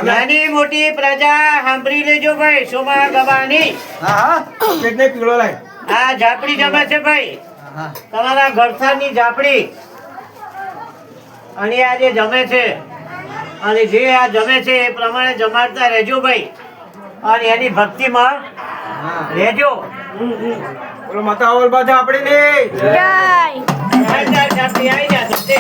નાની મોટી પ્રજા સાંભળી લેજો ભાઈ. સોમા ગવાની આ ઝાપડી જમે છે ભાઈ, તમારા ઘરસાની ઝાપડી. અને આ જે જમે છે અને જે આ જમે છે એ પ્રમાણે જમાડતા રહેજો ભાઈ, અને એની ભક્તિમાં રહેજો. બોલો માતા ઓલ બાજુ આપડી ની જય ઝાપડી આવી જા તે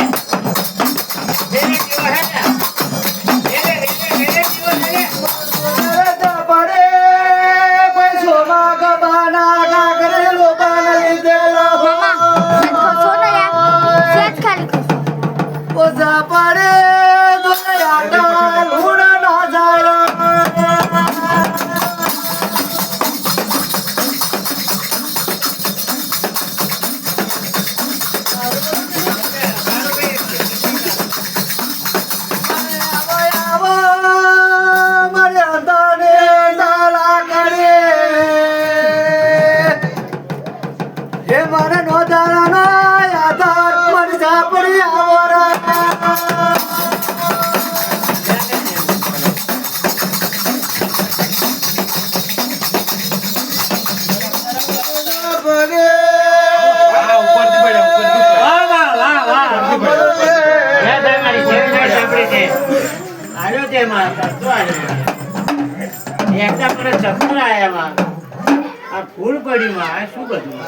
ફૂલ પડી માં શું બધું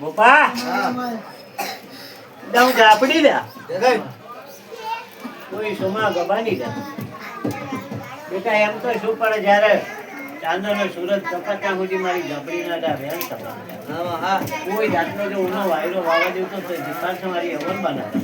બોપા દઉં ઝાપડી દે કોઈ સોમા ગબાની દે બેટા. એમ તો શું પડે જયારે ચાંદો નો સુરત તપાતા સુધી મારી ઝાપડી ના દા વેણ તપા કોઈ જાતનો જો ઉનો વાયરો વાવા દેતો તો જીપાર મારી અવર બનાવે.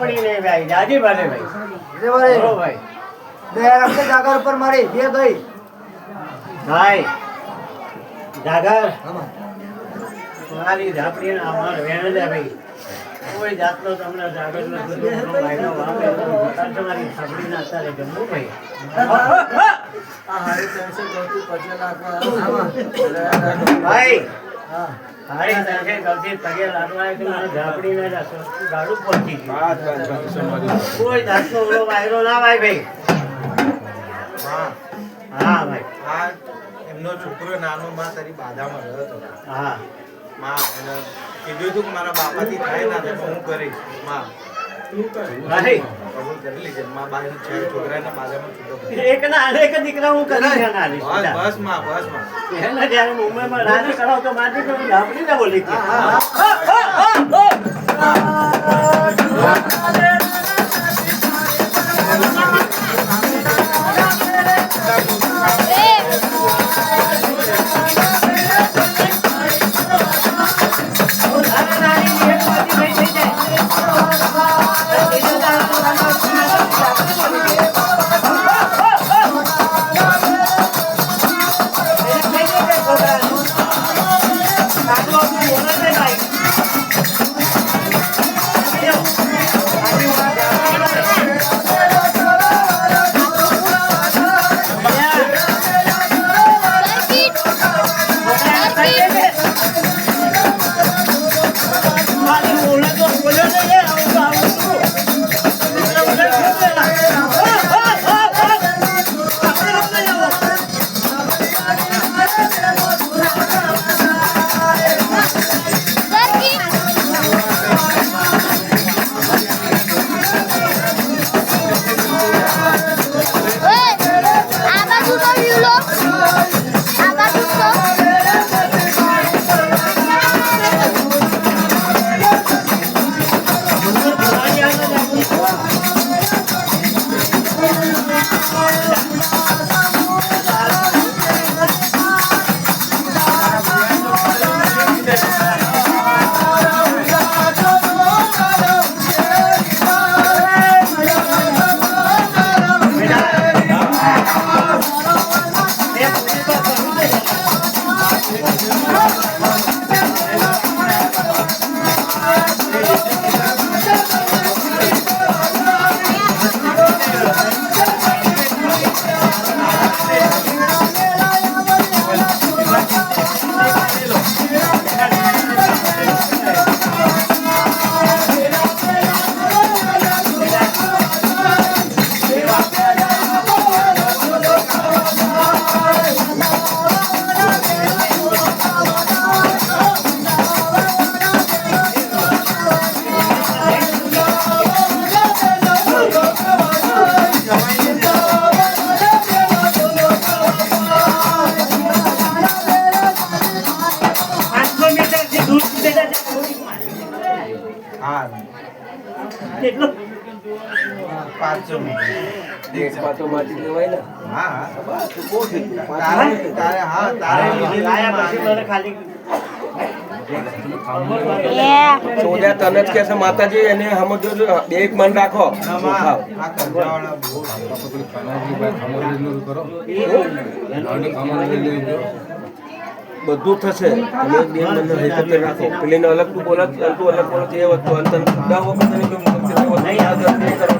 ઝાપડી ને ભાઈ જાજી ભલે ભાઈ બોલો ભાઈ જાગર ઉપર મારી જે ગઈ ભાઈ જાગર મારી ઝાપડી ને અમાર વેણ દે ભાઈ કોઈ જાતનો તમને જાગર નો ભાઈનો વાપરે તો તમારી ઝાપડી ના અત્યારે જમવું ભાઈ ભાઈ હારી તરફે ગલતી પગે લાગવા કે મને ઝાપડી ને ગાડું પહોંચી ગયું કોઈ જાતનો ઓલો વાયરો ના ભાઈ હા ભાઈ આ એમનો છોકરો નાનો માં તારી બાધામાં રહ્યો હતો હા માં એને કીધું હતું કે મારા બાપાથી થાય ના તો હું કરીશ માં ભાઈ કબૂલ કરી લીધે માં બાર છોકરાના બાધામાં છૂટો કર્યો. એક ના અનેક દીકરા હું કરી છે ના બસ બસ માં એને જ્યારે મુંબઈમાં રાજ કરાવ તો મારી તો ઝાપડી ને બોલી કે હા કેટલું 500 મીટર એક પાટો માટી લેવાય ને હા બહુ થઈ તારે હા તારે લાયા પછી મને ખાલી સોજા તને જ કે છે માતાજી એને સમજો છો બે એક મન રાખો આ કરજાવાળા બહુ બધું થશે તમે બે મન હેતુ રાખો પેલીને અલગ તું બોલત તું અલગ બોલત એ વસ્તુ અંતર 10 વખત